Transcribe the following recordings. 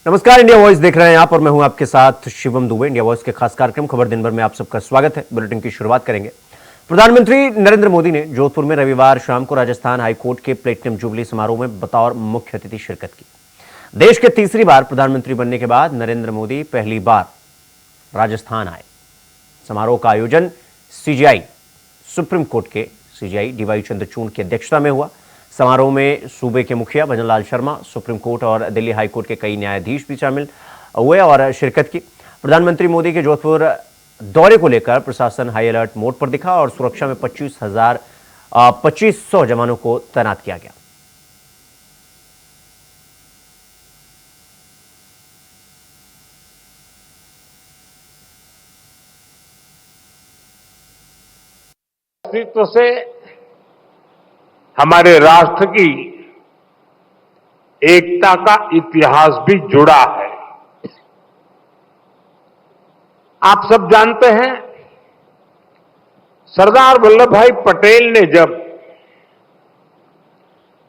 नमस्कार, India voice देख रहे हैं आप और मैं हूं आपके साथ शिवम दुबे। इंडिया वॉइस के खास कार्यक्रम खबर दिन भर में आप सबका स्वागत है। बुलेटिन की शुरुआत करेंगे। प्रधानमंत्री नरेंद्र मोदी ने जोधपुर में रविवार शाम को राजस्थान हाईकोर्ट के प्लेटिनम जुबली समारोह में बतौर मुख्य अतिथि शिरकत की। देश के तीसरी बार प्रधानमंत्री बनने के बाद नरेंद्र मोदी पहली बार राजस्थान आए। समारोह का आयोजन सीजेआई सुप्रीम कोर्ट के सीजेआई डीवाई चंद्रचूड़ की अध्यक्षता में हुआ। समारोह में सूबे के मुखिया भजन लाल शर्मा, सुप्रीम कोर्ट और दिल्ली हाईकोर्ट के कई न्यायाधीश भी शामिल हुए और शिरकत की। प्रधानमंत्री मोदी के जोधपुर दौरे को लेकर प्रशासन हाई अलर्ट मोड पर दिखा और सुरक्षा में 2500 जवानों को तैनात किया गया। अस्तित्व से हमारे राष्ट्र की एकता का इतिहास भी जुड़ा है। आप सब जानते हैं, सरदार वल्लभ भाई पटेल ने जब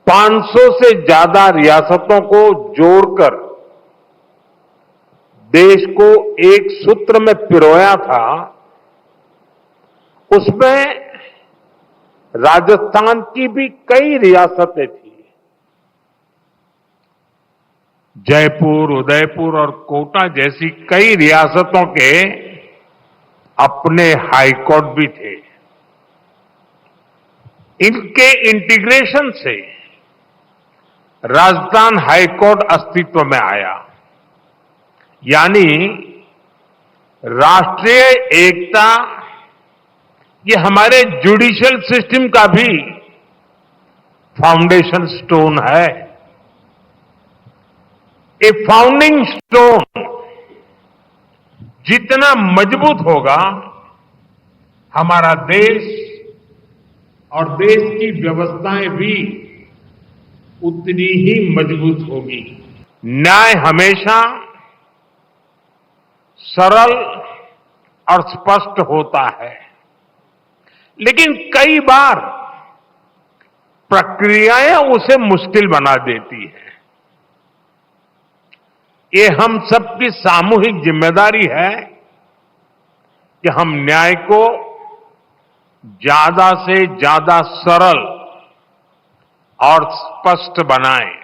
500 से ज्यादा रियासतों को जोड़कर देश को एक सूत्र में पिरोया था, उसमें राजस्थान की भी कई रियासतें थी। जयपुर, उदयपुर और कोटा जैसी कई रियासतों के अपने हाईकोर्ट भी थे। इनके इंटीग्रेशन से राजस्थान हाईकोर्ट अस्तित्व में आया, यानी राष्ट्रीय एकता ये हमारे जुडिशियल सिस्टम का भी फाउंडेशन स्टोन है। ए फाउंडिंग स्टोन जितना मजबूत होगा, हमारा देश और देश की व्यवस्थाएं भी उतनी ही मजबूत होगी। न्याय हमेशा सरल और स्पष्ट होता है, लेकिन कई बार प्रक्रियाएं उसे मुश्किल बना देती है। ये हम सबकी सामूहिक जिम्मेदारी है कि हम न्याय को ज्यादा से ज्यादा सरल और स्पष्ट बनाएं।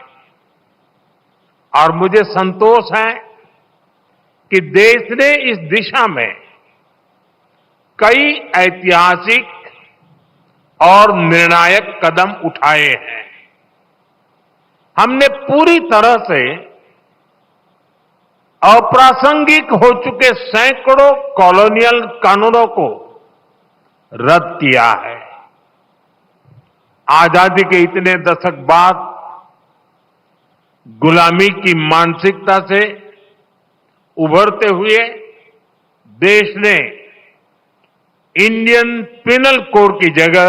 और मुझे संतोष है कि देश ने इस दिशा में कई ऐतिहासिक और निर्णायक कदम उठाए हैं। हमने पूरी तरह से अप्रासंगिक हो चुके सैकड़ों कॉलोनियल कानूनों को रद्द किया है। आजादी के इतने दशक बाद गुलामी की मानसिकता से उभरते हुए देश ने इंडियन पिनल कोड की जगह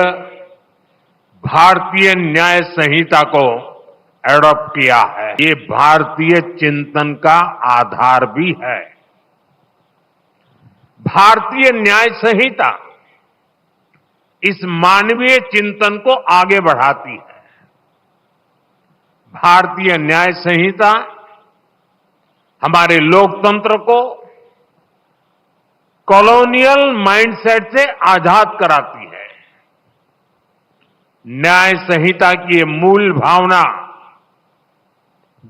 भारतीय न्याय संहिता को एडॉप्ट किया है। ये भारतीय चिंतन का आधार भी है। भारतीय न्याय संहिता इस मानवीय चिंतन को आगे बढ़ाती है। भारतीय न्याय संहिता हमारे लोकतंत्र को कॉलोनियल माइंडसेट से आजाद कराती है। न्याय संहिता की ये मूल भावना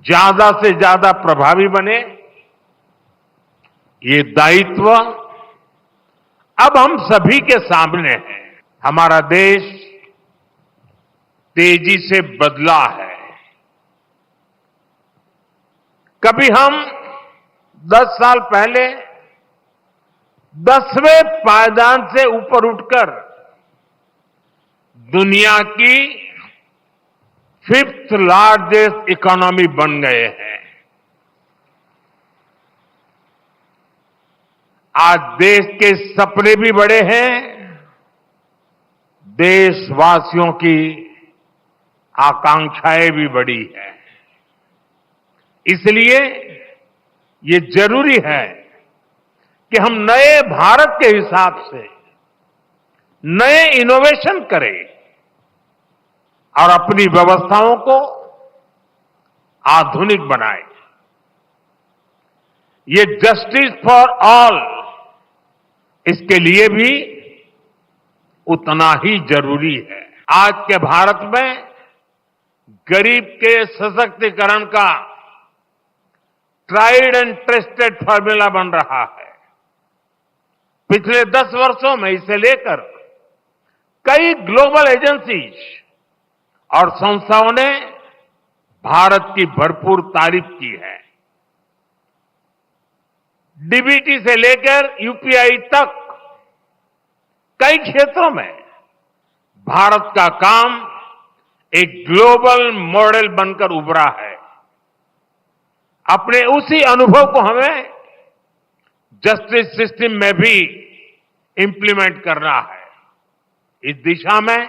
ज्यादा से ज्यादा प्रभावी बने, ये दायित्व अब हम सभी के सामने है। हमारा देश तेजी से बदला है। कभी हम 10 साल पहले 10वें पायदान से ऊपर उठकर दुनिया की 5th लार्जेस्ट इकोनॉमी बन गए हैं। आज देश के सपने भी बड़े हैं, देशवासियों की आकांक्षाएं भी बड़ी हैं। इसलिए ये जरूरी है कि हम नए भारत के हिसाब से नए इनोवेशन करें और अपनी व्यवस्थाओं को आधुनिक बनाएं। ये जस्टिस फॉर ऑल, इसके लिए भी उतना ही जरूरी है। आज के भारत में गरीब के सशक्तिकरण का ट्राइड एंड टेस्टेड फॉर्मूला बन रहा है। पिछले 10 वर्षों में इसे लेकर कई ग्लोबल एजेंसीज और संस्थाओं ने भारत की भरपूर तारीफ की है। डीबीटी से लेकर यूपीआई तक कई क्षेत्रों में भारत का काम एक ग्लोबल मॉडल बनकर उभरा है। अपने उसी अनुभव को हमें जस्टिस सिस्टम में भी इंप्लीमेंट करना है। इस दिशा में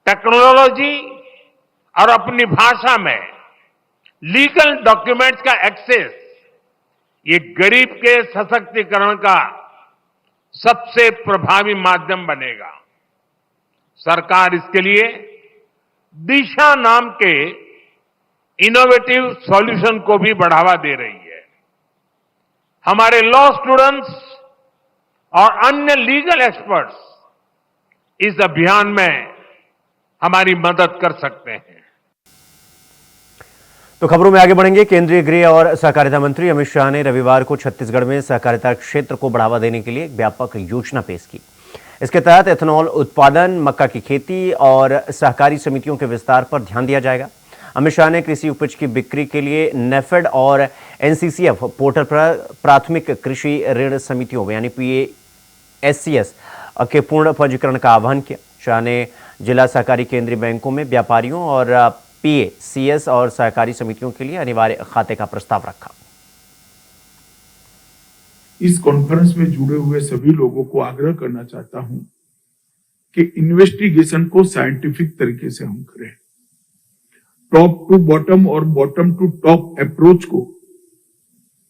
टेक्नोलॉजी और अपनी भाषा में लीगल डॉक्यूमेंट्स का एक्सेस, ये गरीब के सशक्तिकरण का सबसे प्रभावी माध्यम बनेगा। सरकार इसके लिए दिशा नाम के इनोवेटिव सॉल्यूशन को भी बढ़ावा दे रही है। हमारे लॉ स्टूडेंट्स और अन्य लीगल एक्सपर्ट्स इस अभियान में हमारी मदद कर सकते हैं। तो खबरों में आगे बढ़ेंगे। केंद्रीय गृह और सहकारिता मंत्री अमित शाह ने रविवार को छत्तीसगढ़ में सहकारिता क्षेत्र को बढ़ावा देने के लिए एक व्यापक योजना पेश की। इसके तहत एथेनॉल उत्पादन, मक्का की खेती और सहकारी समितियों के विस्तार पर ध्यान दिया जाएगा। अमित शाह ने कृषि उपज की बिक्री के लिए नेफेड और एनसीसीएफ पोर्टल पर प्राथमिक कृषि ऋण समितियों यानी PASCS के पूर्ण पंजीकरण का आह्वान किया। शाह ने जिला सहकारी केंद्रीय बैंकों में व्यापारियों और PACS और सहकारी समितियों के लिए अनिवार्य खाते का प्रस्ताव रखा। इस कॉन्फ्रेंस में जुड़े हुए सभी लोगों को आग्रह करना चाहता हूं कि इन्वेस्टिगेशन को साइंटिफिक तरीके से हम करें। टॉप टू बॉटम और बॉटम टू टॉप अप्रोच को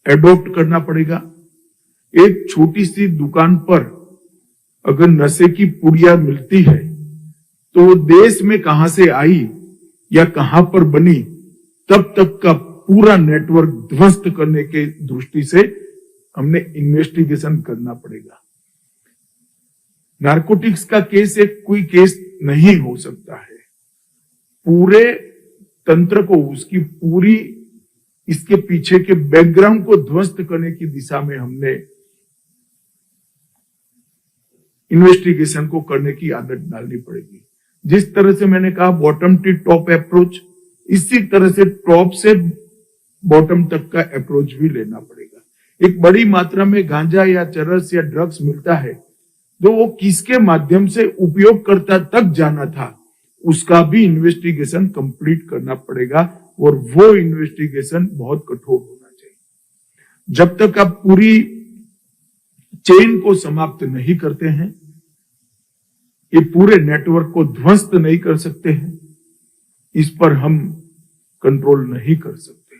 एडॉप्ट करना पड़ेगा। एक छोटी सी दुकान पर अगर नशे की पुड़िया मिलती है तो वो देश में कहां से आई या कहां पर बनी, तब तक का पूरा नेटवर्क ध्वस्त करने के दृष्टि से हमने इन्वेस्टिगेशन करना पड़ेगा। नारकोटिक्स का केस एक कोई केस नहीं हो सकता है। पूरे तंत्र को, उसकी पूरी इसके पीछे के बैकग्राउंड को ध्वस्त करने की दिशा में हमने इन्वेस्टिगेशन को करने की आदत डालनी पड़ेगी। जिस तरह से मैंने कहा बॉटम टू टॉप अप्रोच, इसी तरह से टॉप से बॉटम तक का अप्रोच भी लेना पड़ेगा। एक बड़ी मात्रा में गांजा या चरस या ड्रग्स मिलता है, जो वो किसके माध्यम से उपयोगकर्ता तक जाना था, उसका भी इन्वेस्टिगेशन कंप्लीट करना पड़ेगा और वो इन्वेस्टिगेशन बहुत कठोर होना चाहिए। जब तक आप पूरी चेन को समाप्त नहीं करते हैं, ये पूरे नेटवर्क को ध्वस्त नहीं कर सकते हैं, इस पर हम कंट्रोल नहीं कर सकते।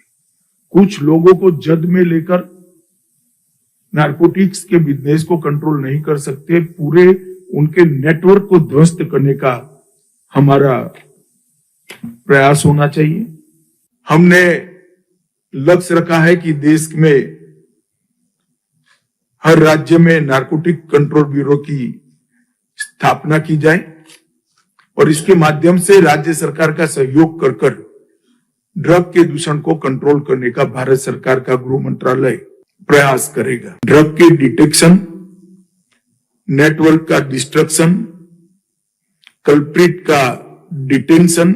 कुछ लोगों को जद में लेकर नारकोटिक्स के बिजनेस को कंट्रोल नहीं कर सकते, पूरे उनके नेटवर्क को ध्वस्त करने का हमारा प्रयास होना चाहिए। हमने लक्ष्य रखा है कि देश में हर राज्य में नारकोटिक कंट्रोल ब्यूरो की स्थापना की जाए और इसके माध्यम से राज्य सरकार का सहयोग कर ड्रग के दूषण को कंट्रोल करने का भारत सरकार का गृह मंत्रालय प्रयास करेगा। ड्रग के डिटेक्शन, नेटवर्क का डिस्ट्रक्शन, कल्प्रिट का डिटेंशन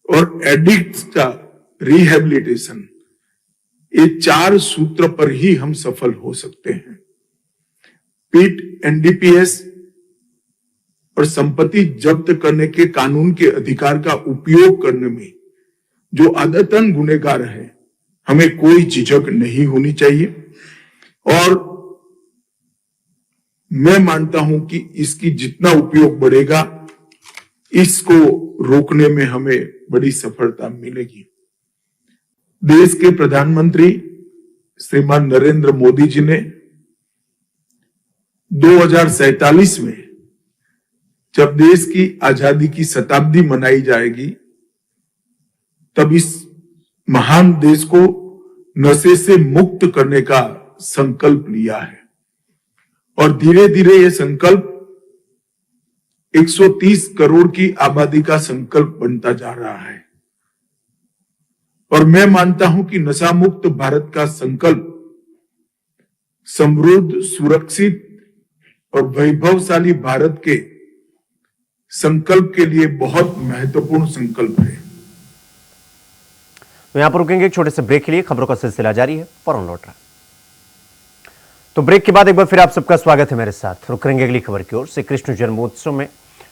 और एडिक्ट्स का रिहेबिलिटेशन, ये 4 सूत्र पर ही हम सफल हो सकते हैं। पीट, NDPS और संपत्ति जब्त करने के कानून के अधिकार का उपयोग करने में जो आदतन गुनहगार है, हमें कोई झिझक नहीं होनी चाहिए। और मैं मानता हूं कि इसकी जितना उपयोग बढ़ेगा, इसको रोकने में हमें बड़ी सफलता मिलेगी। देश के प्रधानमंत्री श्रीमान नरेंद्र मोदी जी ने 2047 में जब देश की आजादी की शताब्दी मनाई जाएगी, तब इस महान देश को नशे से मुक्त करने का संकल्प लिया है और धीरे धीरे ये संकल्प 130 करोड़ की आबादी का संकल्प बनता जा रहा है। और मैं मानता हूं कि नशा मुक्त भारत का संकल्प समृद्ध, सुरक्षित और वैभवशाली भारत के संकल्प के लिए बहुत महत्वपूर्ण संकल्प है। तो यहां पर रुकेंगे एक छोटे से ब्रेक के लिए। खबरों का सिलसिला जारी है, फौरन लौट रहा। तो ब्रेक के बाद एक बार फिर आप सबका स्वागत है मेरे साथ। रुक करेंगे अगली खबर की ओर। श्री कृष्ण जन्मोत्सव में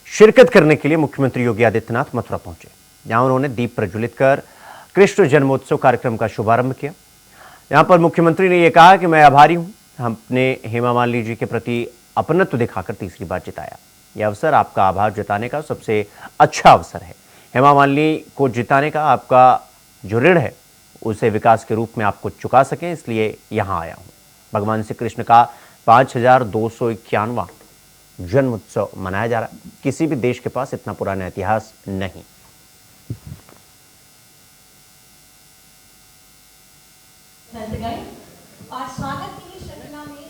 शिरकत करने के लिए मुख्यमंत्री योगी आदित्यनाथ मथुरा पहुंचे। यहां उन्होंने दीप प्रज्वलित कर कृष्ण जन्मोत्सव कार्यक्रम का शुभारंभ किया। यहां पर मुख्यमंत्री ने यह कहा कि मैं आभारी हूं, हमने हेमा मालिनी जी के प्रति अपनत्व दिखाकर तीसरी बार जिताया। यह अवसर आपका आभार जताने का सबसे अच्छा अवसर है। हेमा मालिनी को जिताने का आपका जो ऋण है उसे विकास के रूप में आपको चुका सकें, इसलिए यहां आया हूं। भगवान श्री कृष्ण का 5251वां जन्म उत्सव मनाया जा रहा है। किसी भी देश के पास इतना पुराना इतिहास नहीं। और स्वागत की श्रृंखला में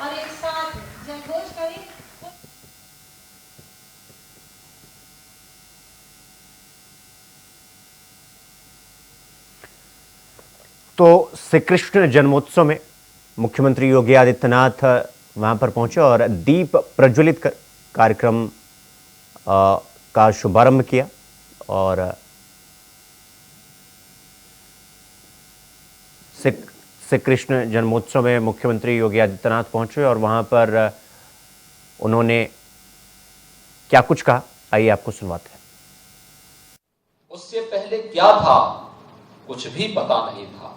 और एक साथ जयघोष करें। तो श्री कृष्ण जन्मोत्सव में मुख्यमंत्री योगी आदित्यनाथ वहां पर पहुंचे और दीप प्रज्वलित कर कार्यक्रम का शुभारंभ किया। और श्री कृष्ण जन्मोत्सव में मुख्यमंत्री योगी आदित्यनाथ पहुंचे और वहां पर उन्होंने क्या कुछ कहा, आइए आपको सुनवाते हैं। उससे पहले क्या था कुछ भी पता नहीं था,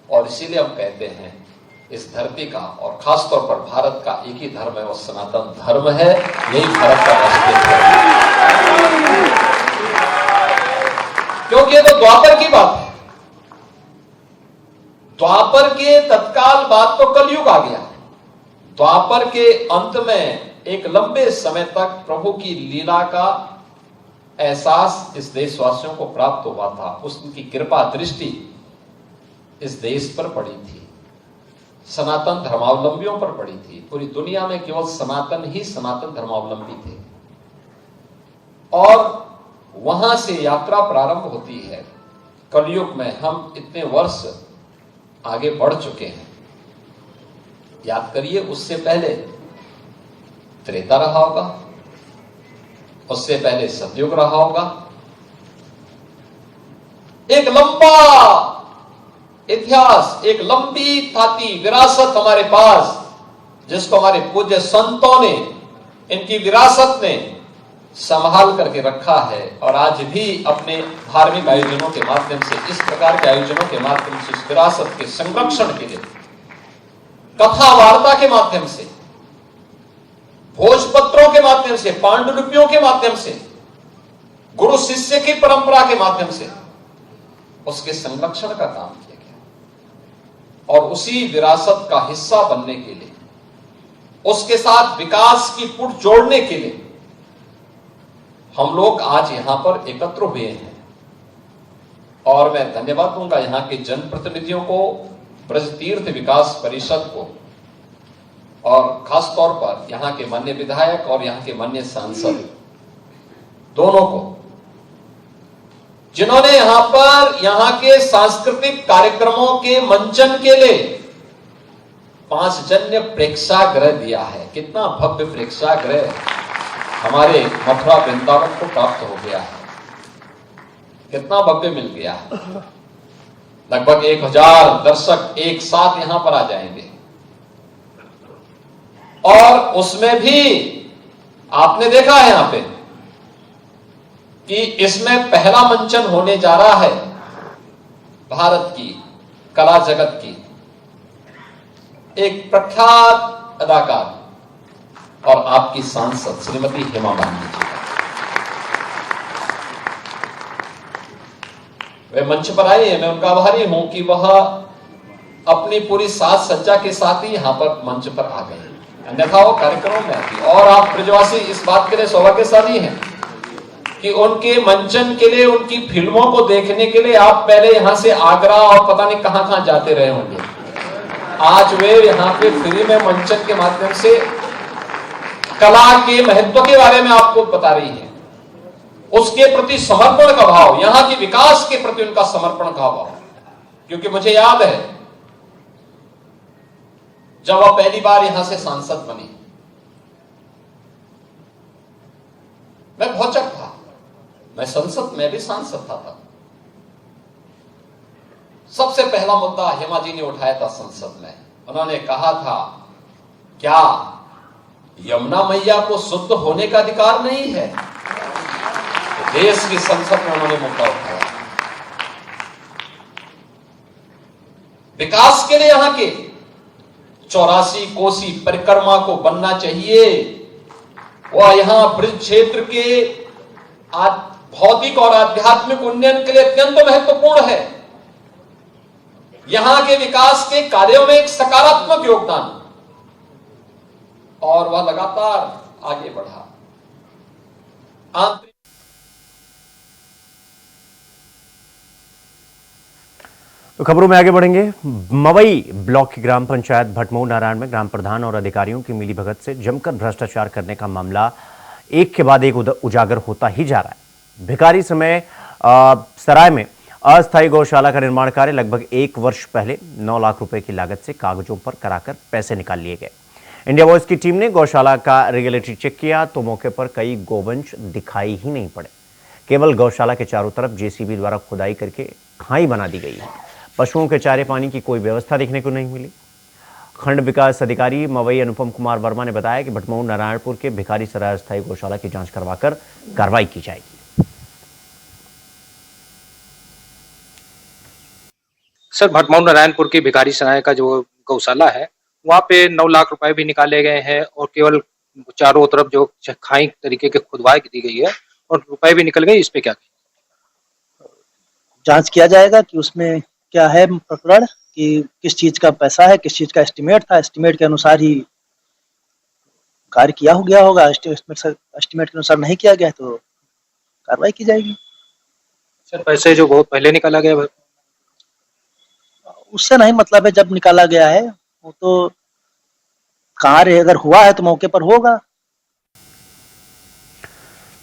और इसीलिए हम कहते हैं इस धरती का और खास तौर पर भारत का एक ही धर्म है, वो सनातन धर्म है। यही भारत का राष्ट्रीय धर्म है, क्योंकि ये तो द्वापर की बात है। द्वापर के तत्काल बाद तो कलयुग आ गया। द्वापर के अंत में एक लंबे समय तक प्रभु की लीला का एहसास इस देशवासियों को प्राप्त हुआ था। उसकी कृपा दृष्टि इस देश पर पड़ी थी, सनातन धर्मावलंबियों पर पड़ी थी। पूरी दुनिया में केवल सनातन ही सनातन धर्मावलंबी थे। और वहां से यात्रा प्रारंभ होती है। कलयुग में हम इतने वर्ष आगे बढ़ चुके हैं। याद करिए, उससे पहले त्रेता रहा होगा, उससे पहले सतयुग रहा होगा। एक लंबा इतिहास, एक लंबी थाती विरासत हमारे पास, जिसको हमारे पूज्य संतों ने, इनकी विरासत ने संभाल करके रखा है। और आज भी अपने धार्मिक आयोजनों के माध्यम से, इस प्रकार के आयोजनों के माध्यम से इस विरासत के संरक्षण के लिए, कथा वार्ता के माध्यम से, भोजपत्रों के माध्यम से, पांडुलिपियों के माध्यम से, गुरु शिष्य की परंपरा के माध्यम से उसके संरक्षण का काम किया गया। और उसी विरासत का हिस्सा बनने के लिए, उसके साथ विकास की पुट जोड़ने के लिए हम लोग आज यहां पर एकत्र हुए हैं। और मैं धन्यवाद दूंगा यहां के जनप्रतिनिधियों को, ब्रज तीर्थ विकास परिषद को, और खास तौर पर यहां के माननीय विधायक और यहां के माननीय सांसद दोनों को, जिन्होंने यहां के सांस्कृतिक कार्यक्रमों के मंचन के लिए 5 जन्य प्रेक्षागृह दिया है। कितना भव्य प्रेक्षागृह हमारे मथुरा वृंदावन को प्राप्त हो गया है, कितना भव्य मिल गया है। लगभग 1000 दर्शक एक साथ यहां पर आ जाएंगे। और उसमें भी आपने देखा है यहां पे कि इसमें पहला मंचन होने जा रहा है भारत की कला जगत की एक प्रख्यात अदाकार और आपकी सांसद श्रीमती हेमा मालिनी जी। वे मंच पर आई है। मैं उनका आभारी हूं कि वह अपनी पूरी साज सज्जा के साथ ही यहां पर मंच पर आ गए। अन्यथा वो कार्यक्रमों में आती। और आप ब्रजवासी इस बात के लिए सौभाग्यशाली हैं कि उनके मंचन के लिए, उनकी फिल्मों को देखने के लिए आप पहले यहां से आगरा और पता नहीं कहां कहां जाते रहे होंगे। आज वे यहां पे फ्री में मंचन के माध्यम से कला के महत्व के बारे में आपको बता रही है, उसके प्रति समर्पण का भाव, यहां के विकास के प्रति उनका समर्पण का भाव। क्योंकि मुझे याद है जब वह पहली बार यहां से सांसद बनी, मैं भौचक था, मैं संसद में भी सांसद था तब। सबसे पहला मुद्दा हेमा जी ने उठाया था संसद में। उन्होंने कहा था, क्या यमुना मैया को शुद्ध होने का अधिकार नहीं है? तो देश की संसद में उन्होंने मुद्दा उठाया। विकास के लिए यहां के 84 कोसी परिक्रमा को बनना चाहिए। वह यहां ब्रिज क्षेत्र के भौतिक और आध्यात्मिक उन्नयन के लिए अत्यंत महत्वपूर्ण है। यहां के विकास के कार्यों में एक सकारात्मक योगदान, और वह लगातार आगे बढ़ा। तो खबरों में आगे बढ़ेंगे। मवई ब्लॉक की ग्राम पंचायत भटमऊ नारायण में ग्राम प्रधान और अधिकारियों की मिलीभगत से जमकर भ्रष्टाचार करने का मामला एक के बाद एक उजागर होता ही जा रहा है। भिखारी समय सराय में अस्थायी गौशाला का निर्माण कार्य लगभग 1 वर्ष पहले 9 लाख रुपए की लागत से कागजों पर कराकर पैसे निकाल लिए गए। इंडिया वॉइस की टीम ने गौशाला का रियलिटी चेक किया तो मौके पर कई गोवंश दिखाई ही नहीं पड़े। केवल गौशाला के चारों तरफ जेसीबी द्वारा खुदाई करके खाई बना दी गई है। पशुओं के चारे पानी की कोई व्यवस्था देखने को नहीं मिली। खंड विकास अधिकारी मवई अनुपम कुमार वर्मा ने बताया कि भटमऊ नारायणपुर के भिखारी सराय अस्थायी गौशाला की जांच करवाकर कार्रवाई की जाएगी। सर, भटमऊ नारायणपुर की भिखारी सराय का जो गौशाला है वहाँ पे 9 लाख रुपए भी निकाले गए हैं और केवल चारों तरफ जो खाई तरीके के खुदवाई दी गई है और रुपए भी निकल गए। इस पे क्या जांच किया जाएगा कि उसमें क्या है प्रकरण, कि किस चीज का पैसा है, किस चीज का एस्टिमेट था, एस्टिमेट के अनुसार ही कार्य किया हो गया होगा। एस्टिमेट के अनुसार नहीं किया गया तो कार्रवाई की जाएगी। सर, पैसे जो बहुत पहले निकाला गया उससे नहीं मतलब है, जब निकाला गया है वो तो कार्य अगर हुआ है तो मौके पर होगा।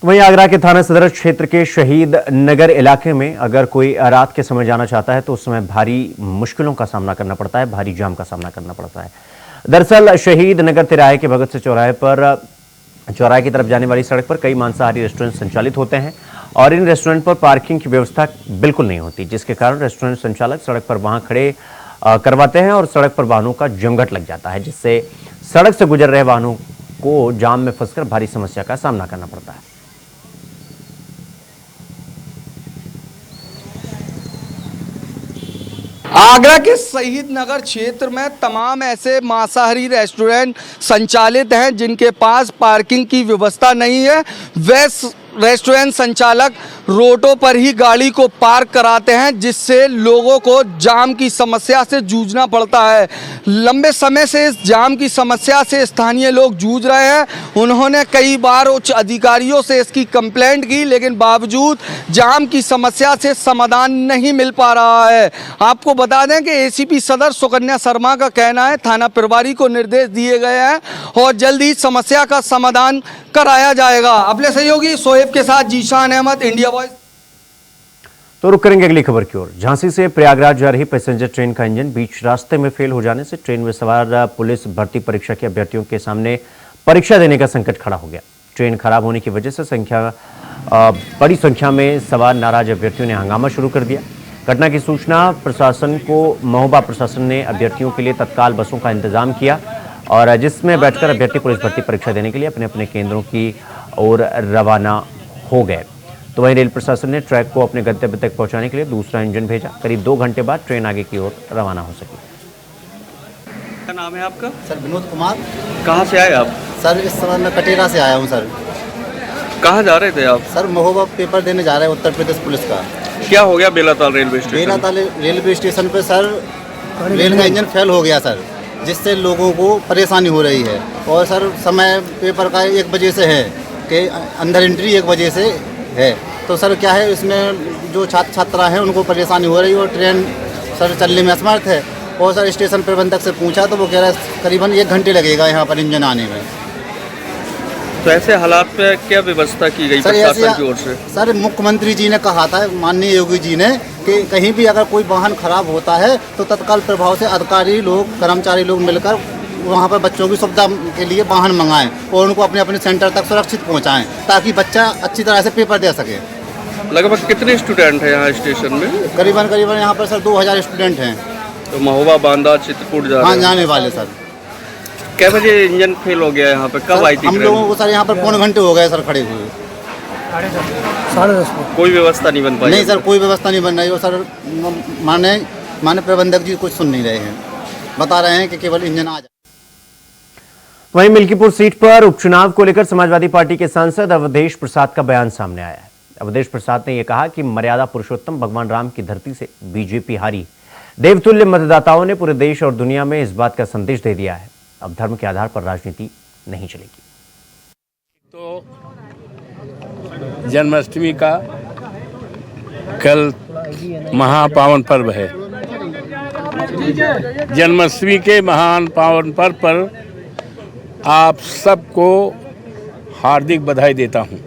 वहीं आगरा के थाना सदर क्षेत्र के शहीद नगर इलाके में अगर कोई रात के समय जाना चाहता है तो उस समय भारी मुश्किलों का सामना करना पड़ता है, भारी जाम का सामना करना पड़ता है। दरअसल शहीद नगर तिराहे के भगत सिंह चौराहे की तरफ जाने वाली सड़क पर कई मांसाहारी रेस्टोरेंट संचालित होते हैं और इन रेस्टोरेंट पर पार्किंग की व्यवस्था बिल्कुल नहीं होती, जिसके कारण रेस्टोरेंट संचालक सड़क पर वहां खड़े करवाते हैं और सड़क पर वाहनों का जमघट लग जाता है, जिससे सड़क से गुजर रहे वाहनों को जाम में फंसकर भारी समस्या का सामना करना पड़ता है। आगरा के शहीद नगर क्षेत्र में तमाम ऐसे मांसाहारी रेस्टोरेंट संचालित हैं जिनके पास पार्किंग की व्यवस्था नहीं है। वे रेस्टोरेंट संचालक रोडों पर ही गाड़ी को पार्क कराते हैं, जिससे लोगों को जाम की समस्या से जूझना पड़ता है। लंबे समय से इस जाम की समस्या से स्थानीय लोग जूझ रहे हैं। उन्होंने कई बार उच्च अधिकारियों से इसकी कंप्लेंट की, लेकिन बावजूद जाम की समस्या से समाधान नहीं मिल पा रहा है। आपको बता दें कि एसीपी सदर सुकन्या शर्मा का कहना है थाना प्रभारी को निर्देश दिए गए हैं और जल्द ही समस्या का समाधान कराया जाएगा। अपने सहयोगी सोहेब के साथ जीशान अहमद, इंडिया वॉइस। तो रुक करेंगे अगली खबर की ओर। झांसी से प्रयागराज जा रही पैसेंजर ट्रेन का इंजन बीच रास्ते में फेल हो जाने से ट्रेन में सवार पुलिस भर्ती परीक्षा के अभ्यर्थियों के सामने परीक्षा देने का संकट खड़ा हो गया। ट्रेन खराब होने की वजह से बड़ी संख्या में सवार नाराज अभ्यर्थियों ने हंगामा शुरू कर दिया। घटना की सूचना प्रशासन को महोबा प्रशासन ने अभ्यर्थियों के लिए तत्काल बसों का इंतजाम किया और जिसमें बैठकर अभ्यर्थी पुलिस भर्ती परीक्षा देने के लिए अपने अपने केंद्रों की ओर रवाना हो गए। तो वहीं रेल प्रशासन ने ट्रैक को अपने गंतव्य तक पहुंचाने के लिए दूसरा इंजन भेजा। करीब 2 घंटे बाद ट्रेन आगे की ओर रवाना हो सकी। क्या नाम है आपका? सर विनोद कुमार। कहाँ से आए आप? सर इस समय मैं कटेरा से आया हूँ सर। कहाँ जा रहे थे आप? सर महोबा पेपर देने जा रहे हैं उत्तर प्रदेश पुलिस का। क्या हो गया Belatal railway station? Belatal railway station पे सर रेल का इंजन फेल हो गया सर। जिससे लोगों को परेशानी हो रही है। और सर समय पेपर का 1 बजे से है कि अंदर एंट्री 1 बजे से है, तो सर क्या है इसमें जो छात्र छात्रा हैं उनको परेशानी हो रही है और ट्रेन सर चलने में असमर्थ है। और सर स्टेशन प्रबंधक से पूछा तो वो कह रहा है करीबन 1 घंटे लगेगा यहाँ पर इंजन आने में। तो ऐसे हालात पे क्या व्यवस्था की गई प्रशासन की ओर से? सर मुख्यमंत्री जी ने कहा था, माननीय योगी जी ने, कि कहीं भी अगर कोई वाहन खराब होता है तो तत्काल प्रभाव से अधिकारी लोग कर्मचारी लोग मिलकर वहाँ पर बच्चों की सुविधा के लिए वाहन मंगाएं और उनको अपने अपने सेंटर तक सुरक्षित पहुँचाएं ताकि बच्चा अच्छी तरह से पेपर दे सके। लगभग कितने स्टूडेंट हैं यहाँ स्टेशन में? करीबन यहाँ पर सर 2000 स्टूडेंट हैं। तो महोबा, बांदा, चित्रकूट जा रहे हैं? जाने वाले सर। क्या बजे इंजन फेल हो गया यहाँ पे? कब आई थी हम लोगों को सर यहाँ पर 3 घंटे हो गए सर खड़े हुए। 10:30 कोई व्यवस्था नहीं बन पाई? नहीं सर, कोई व्यवस्था नहीं बन रही। और सर माने प्रबंधक जी कुछ सुन नहीं रहे हैं, बता रहे हैं कि केवल इंजन आ जाए। वहीं मिल्कीपुर सीट पर उपचुनाव को लेकर समाजवादी पार्टी के सांसद अवधेश प्रसाद का बयान सामने आया है। अवधेश प्रसाद ने यह कहा कि मर्यादा पुरुषोत्तम भगवान राम की धरती से बीजेपी हारी। देवतुल्य मतदाताओं ने पूरे देश और दुनिया में इस बात का संदेश दे दिया है, अब धर्म के आधार पर राजनीति नहीं चलेगी। तो जन्माष्टमी का कल महापावन पर्व है। जन्माष्टमी के महान पावन पर्व पर आप सबको हार्दिक बधाई देता हूं।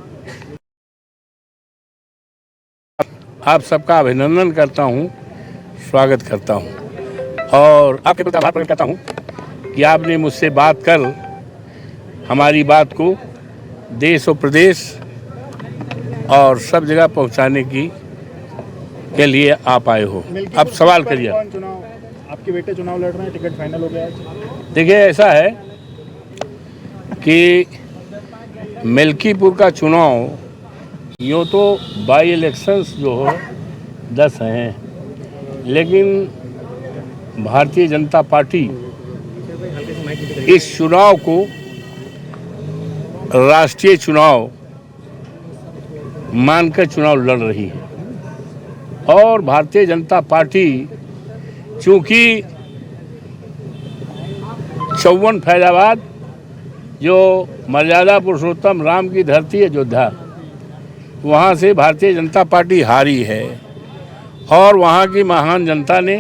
आप सबका अभिनंदन करता हूं, स्वागत करता हूं और आपके प्रति आभार प्रकट करता हूं कि आपने मुझसे बात कर हमारी बात को देश और प्रदेश और सब जगह पहुंचाने के लिए आप आए हो। अब सवाल करिए। आपके बेटे चुनाव लड़ रहे हैं, टिकट फाइनल हो गया है? देखिए, ऐसा है कि मिल्कीपुर का चुनाव यूँ तो बाई इलेक्शंस जो हो 10 हैं, लेकिन भारतीय जनता पार्टी इस चुनाव को राष्ट्रीय चुनाव मानकर चुनाव लड़ रही है। और भारतीय जनता पार्टी चूंकि 54 फैजाबाद जो मर्यादा पुरुषोत्तम राम की धरती है अयोध्या, वहाँ से भारतीय जनता पार्टी हारी है और वहाँ की महान जनता ने,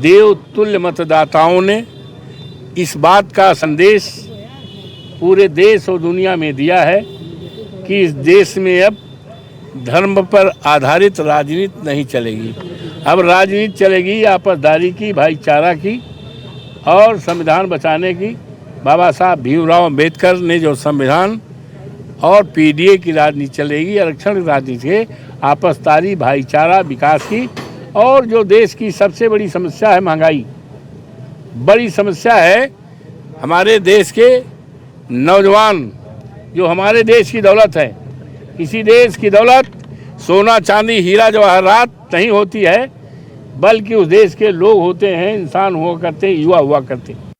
देवतुल्य मतदाताओं ने इस बात का संदेश पूरे देश और दुनिया में दिया है कि इस देश में अब धर्म पर आधारित राजनीति नहीं चलेगी। अब राजनीति चलेगी आपसदारी की, भाईचारा की और संविधान बचाने की। बाबा साहब भीमराव अम्बेडकर ने जो संविधान और पीडीए की राजनीति चलेगी, आरक्षण की राजनीति है, आपसदारी, भाईचारा, विकास की। और जो देश की सबसे बड़ी समस्या है महंगाई, बड़ी समस्या है हमारे देश के नौजवान, जो हमारे देश की दौलत है। किसी देश की दौलत सोना, चांदी, हीरा जवाहरात नहीं होती है, बल्कि उस देश के लोग होते हैं, इंसान हुआ करते हैं, युवा हुआ करते हैं।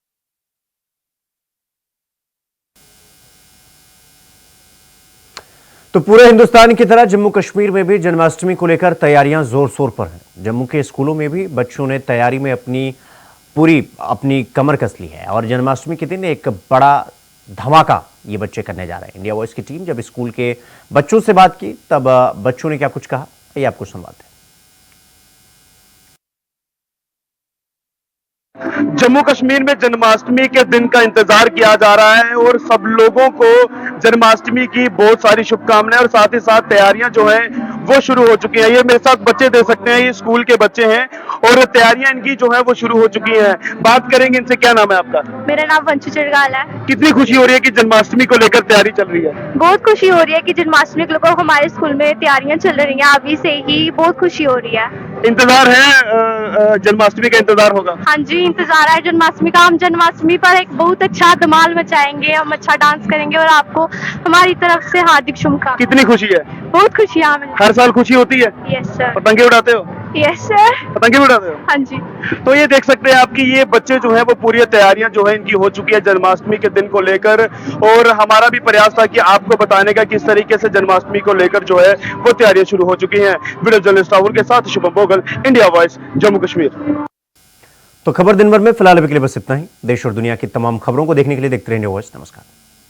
तो पूरे हिंदुस्तान की तरह जम्मू कश्मीर में भी जन्माष्टमी को लेकर तैयारियां जोर शोर पर हैं। जम्मू के स्कूलों में भी बच्चों ने तैयारी में अपनी कमर कस ली है और जन्माष्टमी के दिन एक बड़ा धमाका ये बच्चे करने जा रहे हैं। इंडिया वॉइस की टीम जब स्कूल के बच्चों से बात की तब बच्चों ने क्या कुछ कहा, ये आपको सुनवाते हैं। जम्मू कश्मीर में जन्माष्टमी के दिन का इंतजार किया जा रहा है और सब लोगों को जन्माष्टमी की बहुत सारी शुभकामनाएं और साथ ही साथ तैयारियां जो है वो शुरू हो चुकी हैं। ये मेरे साथ बच्चे दे सकते हैं, ये स्कूल के बच्चे हैं और तैयारियां इनकी जो है वो शुरू हो चुकी हैं। बात करेंगे इनसे। क्या नाम है आपका? मेरा नाम वंशु चिरगाल है। कितनी खुशी हो रही है कि जन्माष्टमी को लेकर तैयारी चल रही है? बहुत खुशी हो रही है कि जन्माष्टमी को लेकर हमारे स्कूल में तैयारियां चल रही हैं अभी से ही, बहुत खुशी हो रही है। इंतजार है, जन्माष्टमी का इंतजार होगा? हाँ जी, इंतजार है जन्माष्टमी का। हम जन्माष्टमी पर एक बहुत अच्छा धमाल मचाएंगे, हम अच्छा डांस करेंगे और आपको हमारी तरफ से हार्दिक शुभकामनाएं। कितनी खुशी है? बहुत खुशी है हमें। हर साल खुशी होती है? Yes sir. पतंगे उड़ाते हो? Yes sir. पतंगे उड़ाते हो? हाँ जी। तो ये देख सकते हैं आपकी ये बच्चे जो है वो पूरी तैयारियां जो है इनकी हो चुकी है जन्माष्टमी के दिन को लेकर और हमारा भी प्रयास था कि आपको बताने का किस तरीके से जन्माष्टमी को लेकर जो है वो तैयारियां शुरू हो चुकी हैं। वीडियो जर्नलिस्ट राहुल के साथ Shubham Bogle, India voice, Jammu Kashmir. तो खबर दिन भर में फिलहाल अभी के लिए बस इतना ही। देश और दुनिया की तमाम खबरों को देखने के लिए देखते रहिए न्यूज़। नमस्कार।